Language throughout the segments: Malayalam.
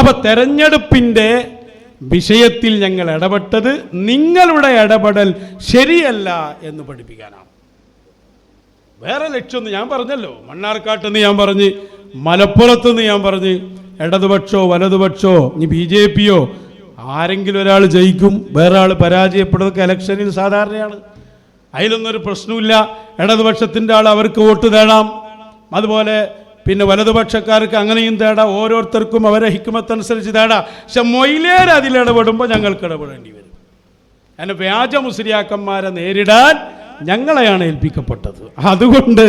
അപ്പോൾ തെരഞ്ഞെടുപ്പിൻ്റെ വിഷയത്തിൽ ഞങ്ങൾ ഇടപെട്ടത് നിങ്ങളുടെ ഇടപെടൽ ശരിയല്ല എന്ന് പഠിപ്പിക്കാനാണ്. വേറെ ലക്ഷ്യമൊന്നും ഞാൻ പറഞ്ഞല്ലോ. മണ്ണാർക്കാട്ടെന്ന് ഞാൻ പറഞ്ഞ്, മലപ്പുറത്തുനിന്ന് ഞാൻ പറഞ്ഞ്, ഇടതുപക്ഷോ വലതുപക്ഷോ ഇനി BJPയോ ആരെങ്കിലും ഒരാൾ ജയിക്കും, വേറെ ആൾ പരാജയപ്പെടുന്നതൊക്കെ ഇലക്ഷനിൽ സാധാരണയാണ്. അതിലൊന്നൊരു പ്രശ്നമില്ല. ഇടതുപക്ഷത്തിൻ്റെ ആൾ അവർക്ക് വോട്ട് തേടാം, അതുപോലെ പിന്നെ വലതുപക്ഷക്കാർക്ക് അങ്ങനെയും തേടാം. ഓരോരുത്തർക്കും അവരെ ഹിക്മത്തനുസരിച്ച് തേടാം. പക്ഷെ മൊയിലേർ അതിലിടപെടുമ്പോൾ ഞങ്ങൾക്ക് ഇടപെടേണ്ടി വരും. അതിന് വ്യാജ മുസ്ലിയാക്കന്മാരെ നേരിടാൻ ഞങ്ങളെയാണ് ഏൽപ്പിക്കപ്പെട്ടത്. അതുകൊണ്ട്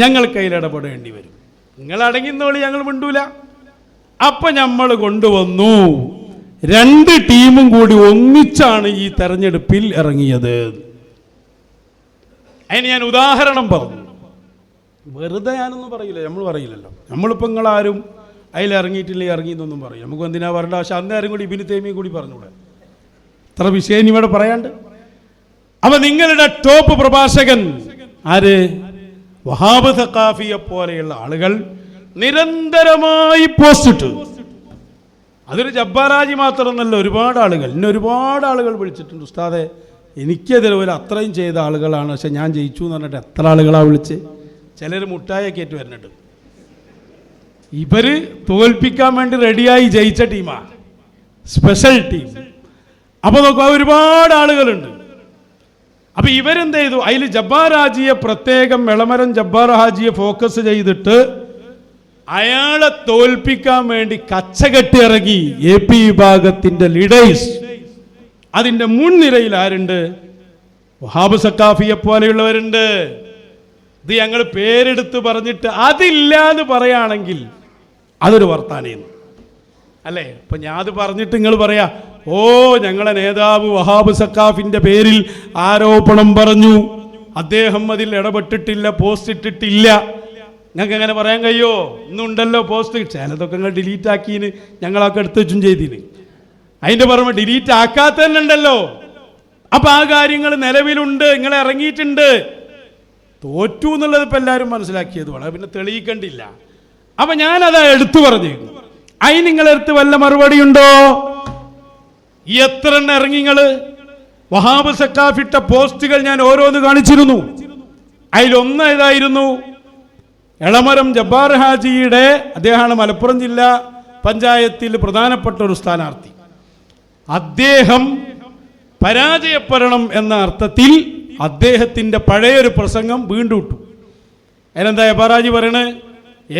ഞങ്ങൾക്ക് അതിലിടപെടേണ്ടി വരും. നിങ്ങളടങ്ങിന്നോളി, ഞങ്ങൾ മിണ്ടൂല. അപ്പം നമ്മൾ കൊണ്ടുവന്നു 2 ടീമും കൂടി ഒന്നിച്ചാണ് ഈ തെരഞ്ഞെടുപ്പിൽ ഇറങ്ങിയത്. അതിന് ഞാൻ ഉദാഹരണം പറഞ്ഞു. വെറുതെ ഞാനൊന്നും പറയില്ല, നമ്മൾ പറയില്ലല്ലോ. നമ്മളിപ്പോൾ നിങ്ങളാരും അതിലിറങ്ങിയിട്ടില്ലെങ്കിൽ ഇറങ്ങിയെന്നൊന്നും പറയും. നമുക്ക് എന്തിനാ പറയേണ്ട? പക്ഷെ അന്നേരം കൂടി ഇബിന് തൈമിയും കൂടി പറഞ്ഞൂടെ? ഇത്ര വിഷയം ഇവിടെ പറയാണ്ട്. അപ്പം നിങ്ങളുടെ ടോപ്പ് പ്രഭാഷകൻ ആര്? വഹാബ് സഖാഫിയെ പോലെയുള്ള ആളുകൾ നിരന്തരമായി പോസ്റ്റ് ഇട്ടു. അതൊരു ജബ്ബാറാജി മാത്രമൊന്നല്ല, ഒരുപാട് ആളുകൾ, ഇന്നെ ഒരുപാട് ആളുകൾ വിളിച്ചിട്ടുണ്ട്. ഉസ്താദെ, എനിക്കെതിരെ ഒരു അത്രയും ചെയ്ത ആളുകളാണ്, പക്ഷെ ഞാൻ ജയിച്ചു എന്ന് പറഞ്ഞിട്ട് എത്ര ആളുകളാണ് വിളിച്ച്. ചിലർ മുട്ടായൊക്കെ ആയിട്ട് വരുന്നുണ്ട്. ഇവർ തോൽപ്പിക്കാൻ വേണ്ടി റെഡിയായി ജയിച്ച ടീമാണ്, സ്പെഷ്യൽ ടീം. അപ്പോൾ നോക്കുക, ഒരുപാട് ആളുകളുണ്ട്. അപ്പം ഇവരെന്ത് ചെയ്തു? അതിൽ ജബ്ബാർ ഹാജിയെ പ്രത്യേകം, എളമരം ജബ്ബാർ ഹാജിയെ ഫോക്കസ് ചെയ്തിട്ട് അയാളെ തോൽപ്പിക്കാൻ വേണ്ടി കച്ചകെട്ടി ഇറങ്ങി AP വിഭാഗത്തിൻ്റെ ലീഡേഴ്സ്. അതിൻ്റെ മുൻനിരയിൽ ആരുണ്ട്? വഹാബ് സഖാഫിയെ പോലെയുള്ളവരുണ്ട്. ഇത് ഞങ്ങൾ പേരെടുത്ത് പറഞ്ഞിട്ട് അതില്ലാന്ന് പറയുകയാണെങ്കിൽ അതൊരു വർത്താനം അല്ലേ? ഇപ്പം ഞാൻ അത് പറഞ്ഞിട്ട് നിങ്ങൾ പറയാ, ഓ ഞങ്ങളെ നേതാവ് വഹാബ് സഖാഫിൻ്റെ പേരിൽ ആരോപണം പറഞ്ഞു, അദ്ദേഹം അതിൽ ഇടപെട്ടിട്ടില്ല, പോസ്റ്റ് ഇട്ടിട്ടില്ല. ഞങ്ങൾക്ക് എങ്ങനെ പറയാൻ കഴിയോ? ഇന്നുണ്ടല്ലോ പോസ്റ്റ്, ചിലതൊക്കെ നിങ്ങൾ ഡിലീറ്റ് ആക്കിന്, ഞങ്ങളൊക്കെ എടുത്ത് വെച്ചും ചെയ്തിന്. അതിൻ്റെ പുറമെ ഡിലീറ്റ് ആക്കാത്ത തന്നെ ഉണ്ടല്ലോ. അപ്പം ആ കാര്യങ്ങൾ നിലവിലുണ്ട്, നിങ്ങൾ ഇറങ്ങിയിട്ടുണ്ട്. തോറ്റു എന്നുള്ളത് ഇപ്പം എല്ലാവരും മനസ്സിലാക്കിയത് വേണം, പിന്നെ തെളിയിക്കണ്ടില്ല. അപ്പം ഞാനതാ എടുത്തു പറഞ്ഞു. അതിന് നിങ്ങളെടുത്ത് വല്ല മറുപടി ഉണ്ടോ? എത്ര എണ്ണം ഇറങ്ങി നിങ്ങൾ? വഹാബ് സഖാഫിട്ട പോസ്റ്റുകൾ ഞാൻ ഓരോന്ന് കാണിച്ചിരുന്നു. അതിലൊന്ന് ഏതായിരുന്നു? എളമരം ജബ്ബാർ ഹാജിയുടെ, അദ്ദേഹമാണ് മലപ്പുറം ജില്ലാ പഞ്ചായത്തിൽ പ്രധാനപ്പെട്ട ഒരു സ്ഥാനാർത്ഥി. അദ്ദേഹം പരാജയപ്പെടണം എന്ന അർത്ഥത്തിൽ അദ്ദേഹത്തിൻ്റെ പഴയൊരു പ്രസംഗം വീണ്ടും ഇട്ടു. അതിനെന്താ ജബ്ബാർ ഹാജി പറയണത്?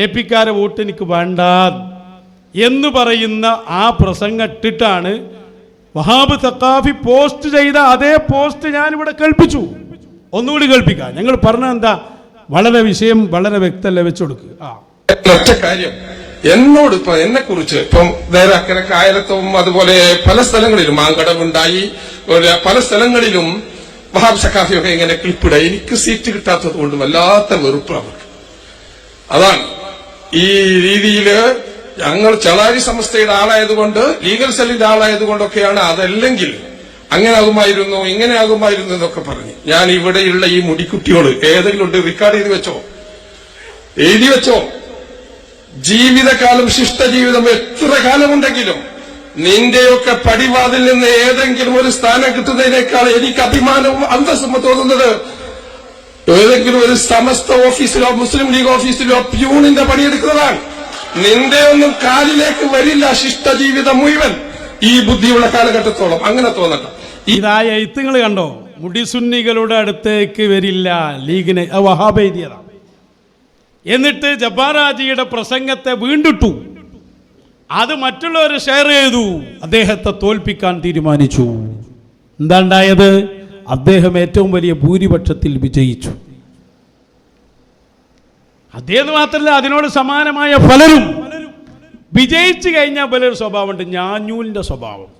AP-ക്കാരെ വോട്ട് എനിക്ക് വേണ്ട എന്ന് പറയുന്ന ആ പ്രസംഗം ഇട്ടിട്ടാണ് വഹാബ് സഖാഫി പോസ്റ്റ് ചെയ്ത അതേ പോസ്റ്റ് ഞാനിവിടെ കേൾപ്പിച്ചു. ഒന്നുകൂടി കേൾപ്പിക്കാം. ഞങ്ങൾ പറഞ്ഞത് എന്താ? വളരെ വിഷയം വളരെ വ്യക്തമല്ല, വെച്ചു കൊടുക്കുക. ഒറ്റ കാര്യം എന്നോട് ഇപ്പൊ എന്നെ കുറിച്ച് ഇപ്പം നേരെ അക്കരെ കായലത്തും അതുപോലെ പല സ്ഥലങ്ങളിലും മാങ്കടമുണ്ടായി, പല സ്ഥലങ്ങളിലും വഹാബ് സഖാഫിയൊക്കെ ഇങ്ങനെ ക്ലിപ്പിട. എനിക്ക് സീറ്റ് കിട്ടാത്തത് കൊണ്ട് വല്ലാത്ത വെറുപ്പ് അവർക്ക്. അതാണ് ഈ രീതിയില് ഞങ്ങൾ ചളാരി സംസ്ഥയുടെ ആളായതുകൊണ്ട്, ലീഗൽ സെല്ലിന്റെ ആളായതുകൊണ്ടൊക്കെയാണ്. അതല്ലെങ്കിൽ അങ്ങനെ ആകുമായിരുന്നു, ഇങ്ങനെ ആകുമായിരുന്നു എന്നൊക്കെ പറഞ്ഞു. ഞാൻ ഇവിടെയുള്ള ഈ മുടിക്കുട്ടിയോട് ഏതെങ്കിലും ഉണ്ട്, റെക്കോർഡ് ചെയ്ത് വെച്ചോ, എഴുതി വെച്ചോ. ജീവിതകാലം, ശിഷ്ടജീവിതം എത്ര കാലമുണ്ടെങ്കിലും നിന്റെയൊക്കെ പടിവാതിൽ നിന്ന് ഏതെങ്കിലും ഒരു സ്ഥാനം കിട്ടുന്നതിനേക്കാൾ എനിക്ക് അഭിമാനവും അന്തസ്സും തോന്നുന്നത് ഏതെങ്കിലും ഒരു സമസ്ത ഓഫീസിലോ മുസ്ലിം ലീഗ് ഓഫീസിലോ പ്യൂണിന്റെ പണിയെടുക്കുന്നതാണ്. നിന്റെ ഒന്നും കാലിലേക്ക് വരില്ല ശിഷ്ടജീവിതം മുഴുവൻ ഈ ബുദ്ധിയുള്ള കാലഘട്ടത്തോളം. അങ്ങനെ തോന്നട്ടെ. ഇതായ എഴുത്തുകൾ കണ്ടോ? മുടിസുന്നികളുടെ അടുത്തേക്ക് വരില്ല ലീഗിനെ, വഹാബ് എഴുതിയതാണ്. എന്നിട്ട് ജബ്ബാർ ഹാജിയുടെ പ്രസംഗത്തെ വീണ്ടിട്ടു. അത് മറ്റുള്ളവർ ഷെയർ ചെയ്തു. അദ്ദേഹത്തെ തോൽപ്പിക്കാൻ തീരുമാനിച്ചു. എന്താ ഉണ്ടായത്? അദ്ദേഹം ഏറ്റവും വലിയ ഭൂരിപക്ഷത്തിൽ വിജയിച്ചു. അദ്ദേഹം മാത്രമല്ല, അതിനോട് സമാനമായ പലരും വിജയിച്ചു കഴിഞ്ഞാൽ പലൊരു സ്വഭാവമുണ്ട്, ഞാഞ്ഞൂലിൻ്റെ സ്വഭാവം.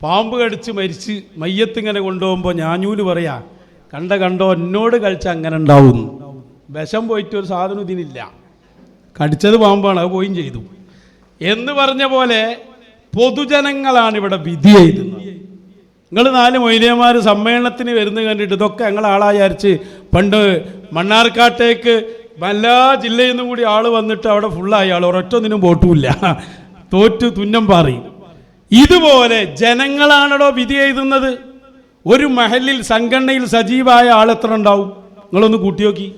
പാമ്പ് കടിച്ച് മരിച്ച് മയ്യത്തിങ്ങനെ കൊണ്ടുപോകുമ്പോൾ ഞാഞ്ഞൂല് പറയാ, കണ്ടോ എന്നോട് കഴിച്ച അങ്ങനെ ഉണ്ടാവുന്നു. വിഷം പോയിട്ട് ഒരു സാധനം ഇതിനില്ല, കടിച്ചത് പാമ്പാണ്, അത് പോയും ചെയ്തു എന്ന് പറഞ്ഞ പോലെ പൊതുജനങ്ങളാണ് ഇവിടെ വിധി എഴുതുന്നത്. നിങ്ങൾ 4 മൊയ്ലിയന്മാർ സമ്മേളനത്തിന് വരുന്നത് കണ്ടിട്ട് ഇതൊക്കെ ഞങ്ങൾ ആളാചാരിച്ച് പണ്ട് മണ്ണാർക്കാട്ടേക്ക് എല്ലാ ജില്ലയിൽ നിന്നും കൂടി ആൾ വന്നിട്ട് അവിടെ ഫുള്ളായി, ആൾ ഒരൊറ്റൊന്നിനും വോട്ടുമില്ല. തോറ്റു തുന്നം പാറി. ഇതുപോലെ ജനങ്ങളാണല്ലോ വിധി എഴുതുന്നത്. ഒരു മഹലിൽ സംഘടനയിൽ സജീവമായ ആളെത്ര ഉണ്ടാവും? നിങ്ങളൊന്ന് കൂട്ടി നോക്കി.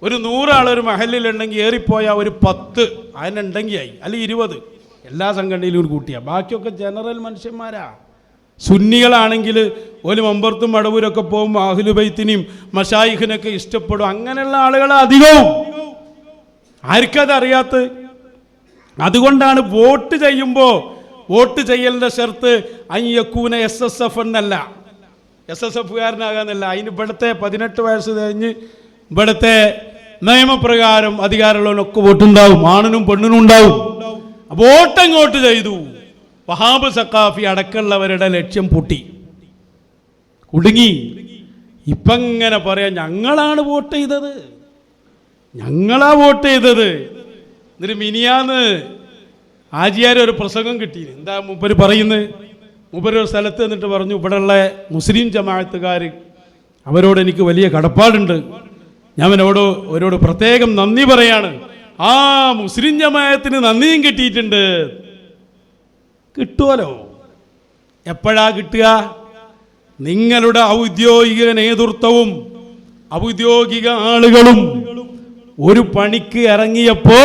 ഒരു 100 ആൾ ഒരു മഹലിലുണ്ടെങ്കിൽ ഏറിപ്പോയാൽ ഒരു 10 അതിനുണ്ടെങ്കിൽ ആയി, അല്ലെങ്കിൽ 20 എല്ലാ സംഘടനയിലും ഒരു കൂട്ടിയാൽ. ബാക്കിയൊക്കെ ജനറൽ മനുഷ്യന്മാരാ. സുന്നികളാണെങ്കിൽ ഒരു മമ്പർത്തും മടവൂരൊക്കെ പോകുമ്പോൾ അഹ്ലുബൈത്തിനെയും മശായിഖിനൊക്കെ ഇഷ്ടപ്പെടും. അങ്ങനെയുള്ള ആളുകളെ അധികവും. ആർക്കതറിയാത്ത? അതുകൊണ്ടാണ് വോട്ട് ചെയ്യുമ്പോൾ വോട്ട് ചെയ്യലിൻ്റെ ഷർത്ത് അയ്യക്കൂന SSF എന്നല്ല, SSFകാരനാകാന്നല്ല. അതിന് ഇവിടുത്തെ 18 വയസ്സ് കഴിഞ്ഞ് ഇവിടുത്തെ നിയമപ്രകാരം അധികാരമുള്ളവനൊക്കെ വോട്ടുണ്ടാവും, ആണിനും പെണ്ണിനും ഉണ്ടാവും. വോട്ടങ്ങോട്ട് ചെയ്തു. വഹാബ് സഖാഫി അടക്കമുള്ളവരുടെ ലക്ഷ്യം പൊട്ടി, കുടുങ്ങി. ഇപ്പം ഇങ്ങനെ പറയാം, ഞങ്ങളാണ് വോട്ട് ചെയ്തത്, ഞങ്ങളാ വോട്ട് ചെയ്തത്. എന്നിട്ട് മിനിയാന്ന് ആജിയാർ ഒരു പ്രസംഗം കിട്ടി. എന്താ മൂപ്പര് പറയുന്നത്? മൂപ്പര് ഒരു സ്ഥലത്ത് എന്നിട്ട് പറഞ്ഞു, ഇവിടെയുള്ള മുസ്ലിം ജമാഅത്തുകാർ അവരോട് എനിക്ക് വലിയ കടപ്പാടുണ്ട്, ഞാൻ അവരോട് പ്രത്യേകം നന്ദി പറയാണ്. ആ മുസ്ലിം ജമാഅത്തിന് നന്ദിയും കിട്ടിയിട്ടുണ്ട്. കിട്ടുമല്ലോ. എപ്പോഴാ കിട്ടുക? നിങ്ങളുടെ ഔദ്യോഗിക നേതൃത്വവും ഔദ്യോഗിക ആളുകളും ഒരു പണിക്ക് ഇറങ്ങിയപ്പോ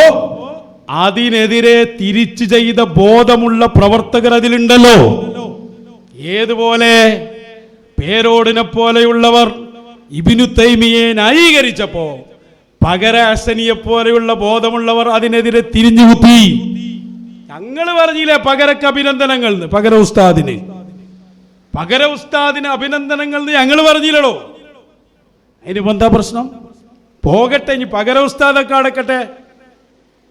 അതിനെതിരെ തിരിച്ചു ചെയ്ത ബോധമുള്ള പ്രവർത്തകർ അതിലുണ്ടല്ലോ. ഏതുപോലെ പേരോടിനെ പോലെയുള്ളവർ ഇബ്നു തൈമിയെ ന്യായീകരിച്ചപ്പോ പകര ഹസനിയെ പോലെയുള്ള ബോധമുള്ളവർ അതിനെതിരെ തിരിഞ്ഞുകുത്തി. ഞങ്ങൾ പറഞ്ഞില്ലേ പകരക്ക് അഭിനന്ദനങ്ങൾ, പകര ഉസ്താദിന് അഭിനന്ദനങ്ങൾ ഞങ്ങൾ പറഞ്ഞില്ലല്ലോ. അതിനിപ്പോ എന്താ പ്രശ്നം? പോകട്ടെ, ഇനി പകര ഉസ്താദൊക്കെ അടക്കട്ടെ.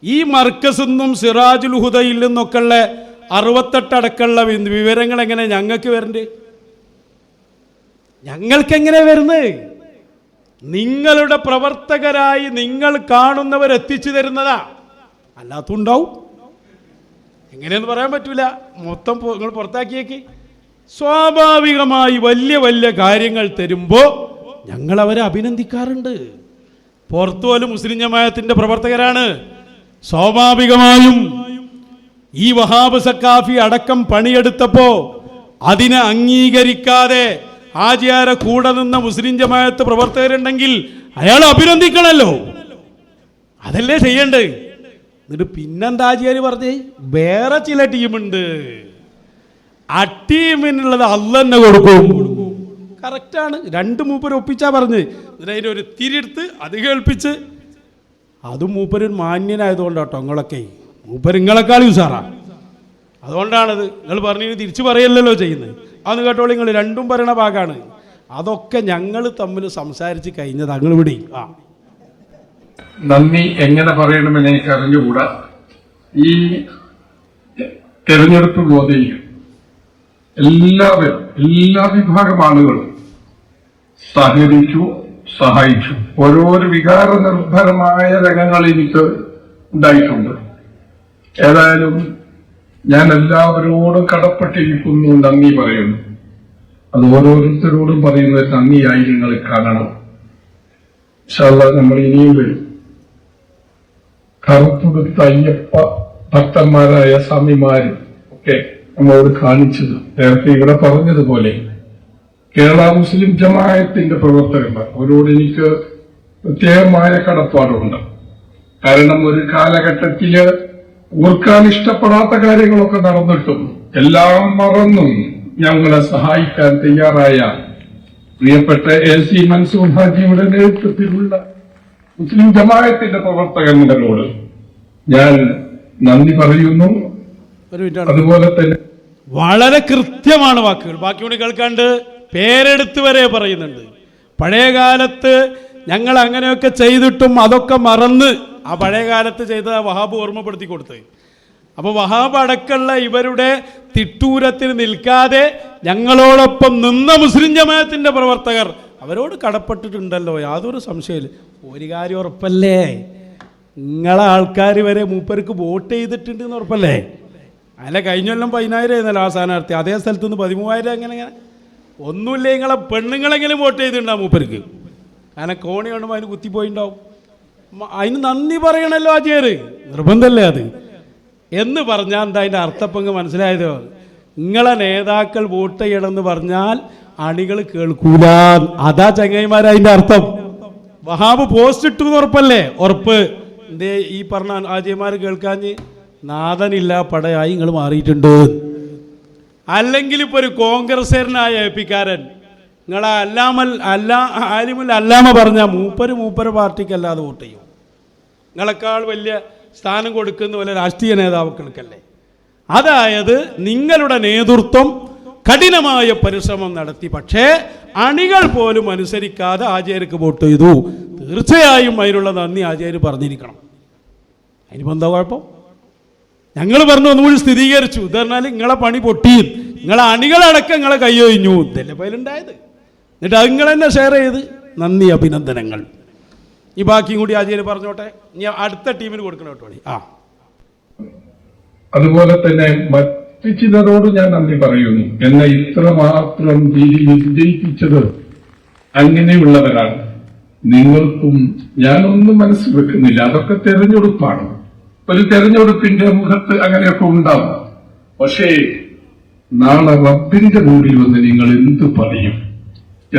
ഈ മർക്കസിന്നും സിറാജുൽ ഹുദയിൽ നിന്നൊക്കെയുള്ള 68 അടക്കമുള്ള വിവരങ്ങൾ എങ്ങനെ ഞങ്ങൾക്ക് വരണ്ടേ? ഞങ്ങൾക്കെങ്ങനെ വരുന്നത്? നിങ്ങളുടെ പ്രവർത്തകരായി നിങ്ങൾ കാണുന്നവർ എത്തിച്ചു തരുന്നതാ, അല്ലാത്തുണ്ടാവും. എങ്ങനെയെന്ന് പറയാൻ പറ്റൂല. മൊത്തം നിങ്ങൾ പുറത്താക്കിയേക്ക്. സ്വാഭാവികമായി വലിയ വലിയ കാര്യങ്ങൾ തരുമ്പോൾ ഞങ്ങൾ അവരെ അഭിനന്ദിക്കാറുണ്ട്. പുറത്തു പോലും മുസ്ലിം ജമാഅത്തിന്റെ പ്രവർത്തകരാണ്. സ്വാഭാവികമായും ഈ വഹാബ് സഖാഫി അടക്കം പണിയെടുത്തപ്പോ അതിനെ അംഗീകരിക്കാതെ ആജിയാരെ കൂടെ നിന്ന മുസ്ലിം ജമാഅത്ത് പ്രവർത്തകരുണ്ടെങ്കിൽ അയാൾ അഭിനന്ദിക്കണമല്ലോ. അതല്ലേ ചെയ്യണ്ടേ? എന്നിട്ട് പിന്നെന്താ ആജിയാര് പറഞ്ഞേ? വേറെ ചില ടീമുണ്ട്, ആ ടീമിനുള്ളത് അല്ല തന്നെ കൊടുക്കും. കറക്റ്റാണ്. 2 മൂപ്പര് ഒപ്പിച്ചാ പറഞ്ഞ്. എന്നിട്ട് അതിനൊരു തിരിയെടുത്ത് അത് കേൾപ്പിച്ച്. അതും മൂപ്പരൊരു മാന്യനായതുകൊണ്ടാട്ടോ. നിങ്ങളൊക്കെ മൂപ്പര് നിങ്ങളെക്കാളും ഉസാറാ. അതുകൊണ്ടാണത്. നിങ്ങൾ പറഞ്ഞു തിരിച്ചു പറയല്ലോ ചെയ്യുന്നത്. അന്ന് കേട്ടോളൂ, നിങ്ങൾ രണ്ടും പറയണ ഭാഗമാണ്. അതൊക്കെ ഞങ്ങൾ തമ്മിൽ സംസാരിച്ച് കഴിഞ്ഞത് ഞങ്ങൾ ഇവിടെ. നന്ദി എങ്ങനെ പറയണമെന്ന് എനിക്ക് അറിഞ്ഞുകൂടാ. ഈ തെരഞ്ഞെടുപ്പ് ഗോതയിൽ എല്ലാവരും, എല്ലാ വിഭാഗം ആളുകളും സഹകരിച്ചു, സഹായിച്ചു. ഓരോരോ വികാര നിർഭരമായ രംഗങ്ങൾ എനിക്ക് ഉണ്ടായിട്ടുണ്ട്. ഏതായാലും ഞാൻ എല്ലാവരോടും കടപ്പെട്ടിരിക്കുന്നു, നന്ദി പറയുന്നു. അത് ഓരോരുത്തരോടും പറയുന്ന നന്ദിയായി നിങ്ങൾ കാണണം. ഇൻഷാ അല്ലാഹ് നമ്മൾ ഇനിയും വരും. കറുത്തുടുത്ത അയ്യപ്പ ഭക്തന്മാരായ സ്വാമിമാരും ഒക്കെ നമ്മളോട് കാണിച്ചത് നേരത്തെ ഇവിടെ പറഞ്ഞതുപോലെ കേരള മുസ്ലിം ജമാഅത്തിന്റെ പ്രവർത്തകന്മാർ അവരോട് എനിക്ക് പ്രത്യേകമായ കടപ്പാടുണ്ട്. കാരണം ഒരു കാലഘട്ടത്തില് ഓർക്കാൻ ഇഷ്ടപ്പെടാത്ത കാര്യങ്ങളൊക്കെ നടന്നിട്ടും എല്ലാം മറന്നും ഞങ്ങളെ സഹായിക്കാൻ തയ്യാറായ പ്രിയപ്പെട്ട AC മൻസൂർ ഹാജിയുടെ നേതൃത്വത്തിലുള്ള മുസ്ലിം ജമാഅത്തിന്റെ പ്രവർത്തകന്മാരോട് ഞാൻ നന്ദി പറയുന്നു. അതുപോലെ തന്നെ വളരെ കൃത്യമാണ് വാക്കുകൾ. ബാക്കിയോട് കേൾക്കാണ്ട് പേരെടുത്ത് വരെ പറയുന്നുണ്ട്. പഴയ കാലത്ത് ഞങ്ങൾ അങ്ങനെയൊക്കെ ചെയ്തിട്ടും അതൊക്കെ മറന്ന് ആ പഴയ കാലത്ത് ചെയ്ത വഹാബ് ഓർമ്മപ്പെടുത്തി കൊടുത്ത്. അപ്പോൾ വഹാബ് അടക്കമുള്ള ഇവരുടെ തിട്ടൂരത്തിന് നിൽക്കാതെ ഞങ്ങളോടൊപ്പം നിന്ന മുസ്ലിം ജമാഅത്തിന്റെ പ്രവർത്തകർ അവരോട് കടപ്പെട്ടിട്ടുണ്ടല്ലോ, യാതൊരു സംശയമില്ല. ഒരു കാര്യം ഉറപ്പല്ലേ, നിങ്ങളെ ആൾക്കാർ വരെ മൂപ്പർക്ക് വോട്ട് ചെയ്തിട്ടുണ്ട് എന്ന് ഉറപ്പല്ലേ? അല്ല, കഴിഞ്ഞ കൊല്ലം 10,000 ആയിരുന്നല്ലോ ആ സ്ഥാനാർത്ഥി. അതേ സ്ഥലത്ത് നിന്ന് 13,000. എങ്ങനെ ഒന്നുമില്ല, നിങ്ങളെ പെണ്ണുങ്ങളെങ്കിലും വോട്ട് ചെയ്തിട്ടുണ്ടാവും മൂപ്പർക്ക്. കാരണം കോണി കാണുമ്പോൾ അതിന് കുത്തിപ്പോയിണ്ടാവും. അതിന് നന്ദി പറയണല്ലോ ആചാര്, നിർബന്ധമല്ലേ അത്? എന്ന് പറഞ്ഞാൽ എന്താ അതിൻ്റെ അർത്ഥപ്പങ്ക് മനസ്സിലായത്? നിങ്ങളെ നേതാക്കൾ വോട്ട് ചെയ്യണമെന്ന് പറഞ്ഞാൽ അണികൾ കേൾക്കൂല, അതാ ചങ്ങായിമാർ അതിൻ്റെ അർത്ഥം. വഹാബ് പോസ്റ്റ് ഇട്ടു എന്ന് ഉറപ്പല്ലേ? ഉറപ്പ്. എന്തേ ഈ പറഞ്ഞ ആജയമാർ കേൾക്കാഞ്ഞ്? നാഥനില്ല പടയായി നിങ്ങൾ മാറിയിട്ടുണ്ട്. അല്ലെങ്കിൽ ഇപ്പോൾ ഒരു കോൺഗ്രസ്സുകാരനായ എപ്പിക്കാരൻ നിങ്ങളെ ആലിമുൽ അല്ലാമ പറഞ്ഞാൽ മൂപ്പര് പാർട്ടിക്കല്ലാതെ വോട്ട് ചെയ്യും. നിങ്ങളെക്കാൾ വലിയ സ്ഥാനം കൊടുക്കുന്ന പോലെ രാഷ്ട്രീയ നേതാക്കൾക്കല്ലേ. അതായത് നിങ്ങളുടെ നേതൃത്വം കഠിനമായ പരിശ്രമം നടത്തി, പക്ഷേ അണികൾ പോലും അനുസരിക്കാതെ ആചാര്യക്ക് വോട്ട് ചെയ്തു. തീർച്ചയായും അതിനുള്ള നന്ദി ആചാര്യ പറഞ്ഞിരിക്കണം. അതിനിപ്പോൾ എന്താ കുഴപ്പം? ഞങ്ങൾ പറഞ്ഞു ഒന്നുകൂടി സ്ഥിരീകരിച്ചു. ഇത് പറഞ്ഞാൽ നിങ്ങളെ പണി പൊട്ടിയും നിങ്ങളെ അണികളടക്കം നിങ്ങളെ കൈയൊഴിഞ്ഞു. ഇതല്ലേ പതിലുണ്ടായത്. എന്നിട്ട് അത് നിങ്ങൾ തന്നെ ഷെയർ ചെയ്ത് നന്ദി, അഭിനന്ദനങ്ങൾ. ഈ ബാക്കിയും കൂടി ആചാര്യ പറഞ്ഞോട്ടെ. ഇനി അടുത്ത ടീമിന് കൊടുക്കണം കേട്ടോ. അതുപോലെ തന്നെ മറ്റു ചിലരോട് ഞാൻ നന്ദി പറയുന്നു. എന്നെ ഇത്രമാത്രം വിജയിപ്പിച്ചത് അങ്ങനെയുള്ളവരാണ്. നിങ്ങൾക്കും ഞാനൊന്നും മനസ്സിൽ വെക്കുന്നില്ല. അതൊക്കെ തെരഞ്ഞെടുപ്പാണ്. ഒരു തെരഞ്ഞെടുപ്പിന്റെ മുഖത്ത് അങ്ങനെയൊക്കെ ഉണ്ടാവും. പക്ഷേ നാളെ റബ്ബിന്റെ മുമ്പിൽ വന്ന് നിങ്ങൾ എന്തു പറയും?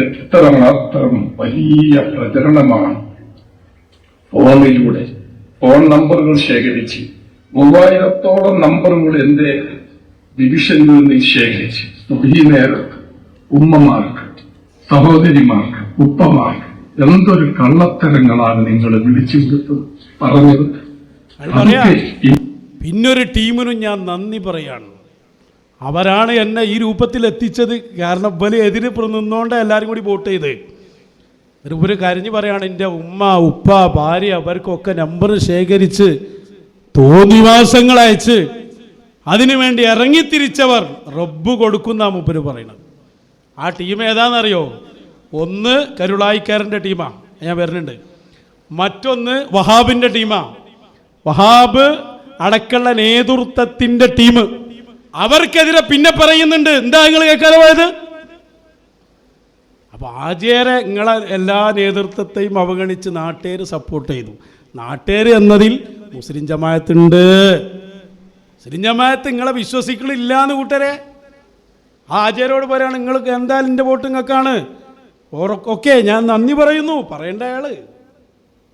എത്രമാത്രം വലിയ പ്രചരണമാണ്. ഫോണിലൂടെ ഫോൺ നമ്പറുകൾ ശേഖരിച്ച് 3000-ഓളം നമ്പറുകൾ എന്റെ ഡിവിഷനിൽ നിന്ന് ശേഖരിച്ച് ഈ നേരത്ത് ഉമ്മമാർക്ക്, സഹോദരിമാർക്ക്, ഉപ്പമാർക്ക് എന്തൊരു കള്ളത്തരങ്ങളാണ് നിങ്ങൾ വിളിച്ചു കൊടുത്തത്, പറഞ്ഞത്. പിന്നൊരു ടീമിനും ഞാൻ നന്ദി പറയാണ്. അവരാണ് എന്നെ ഈ രൂപത്തിൽ എത്തിച്ചത്. കാരണം ഇവര് എതിര് നിന്നുകൊണ്ട് എല്ലാവരും കൂടി വോട്ട് ചെയ്ത്. ഒരു കരഞ്ഞു പറയാണ്, എൻ്റെ ഉമ്മ, ഉപ്പ, ഭാര്യ അവർക്കൊക്കെ നമ്പർ ശേഖരിച്ച് തോന്നിവാസങ്ങൾ അയച്ച് അതിനുവേണ്ടി ഇറങ്ങിത്തിരിച്ചവർ റബ്ബ് കൊടുക്കുന്ന മൂപ്പര് പറയണത്. ആ ടീം ഏതാണെന്നറിയോ? ഒന്ന് കരുളായിക്കാരൻ്റെ ടീമാണ്, ഞാൻ വരുന്നുണ്ട്. മറ്റൊന്ന് വഹാബിൻ്റെ ടീമാണ്. വഹാബ് അടക്കമുള്ള നേതൃത്വത്തിൻ്റെ ടീം. അവർക്കെതിരെ പിന്നെ പറയുന്നുണ്ട്. എന്താ നിങ്ങൾ കേൾക്കാതെ പോയത്? അപ്പോൾ ആചാര്യ നിങ്ങളെ എല്ലാ നേതൃത്വത്തെയും അവഗണിച്ച് നാട്ടുകാർ സപ്പോർട്ട് ചെയ്തു. നാട്ടുകാർ എന്നതിൽ മുസ്ലിം ജമാഅത്തുണ്ട്. മുസ്ലിം ജമാഅത്ത് നിങ്ങളെ വിശ്വസിക്കണില്ല എന്ന് കൂട്ടരെ. ആ ആചാര്യോട് പറയാണ്, നിങ്ങൾക്ക് എന്തായാലും എൻ്റെ വോട്ട് നിങ്ങൾക്കാണ്. ഓക്കെ, ഞാൻ നന്ദി പറയുന്നു, പറയേണ്ട അയാൾ.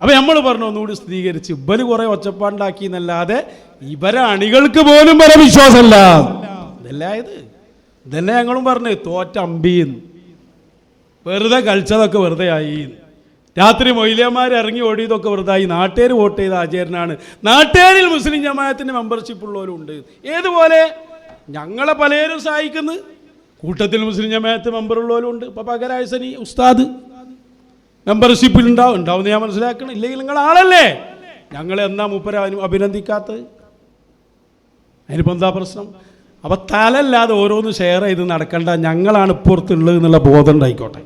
അപ്പം നമ്മൾ പറഞ്ഞു ഒന്നുകൂടി സ്ഥിരീകരിച്ച്, ഇവര് കുറെ ഒച്ചപ്പാണ്ടാക്കി എന്നല്ലാതെ ഇവരെ അണികൾക്ക് പോലും വരെ വിശ്വാസമല്ല. ഇതല്ലേ ഞങ്ങളും പറഞ്ഞു, തോറ്റ അമ്പീന്ന് വെറുതെ കളിച്ചതൊക്കെ വെറുതെ ആയി. രാത്രി മൊയ്ലിയന്മാർ ഇറങ്ങി ഓടിയതൊക്കെ വെറുതെ ആയി. നാട്ടുകാർ വോട്ട് ചെയ്ത ആചാര്യനാണ്. നാട്ടുകാരിൽ മുസ്ലിം ജമാഅത്തിൻ്റെ മെമ്പർഷിപ്പ് ഉള്ളവരും ഉണ്ട്. ഏതുപോലെ ഞങ്ങളെ പലരും സഹായിക്കുന്നു. കൂട്ടത്തിൽ മുസ്ലിം ജമാഅത്ത് മെമ്പറുള്ളവരും ഉണ്ട്. ഇപ്പോൾ പകരായസനി ഉസ്താദ് മെമ്പർഷിപ്പിൽ ഉണ്ടാവുമെന്ന് ഞാൻ മനസ്സിലാക്കണം. ഇല്ലെങ്കിൽ നിങ്ങൾ ആളല്ലേ. ഞങ്ങളെ എന്നാ മൂപ്പര അഭിനന്ദിക്കാത്തത്? അതിനിപ്പോൾ എന്താ പ്രശ്നം? അപ്പോൾ തലല്ലാതെ ഓരോന്ന് ഷെയർ ചെയ്ത് നടക്കേണ്ട, ഞങ്ങളാണ് ഇപ്പുറത്തുള്ളത് എന്നുള്ള ബോധം ഉണ്ടായിക്കോട്ടെ.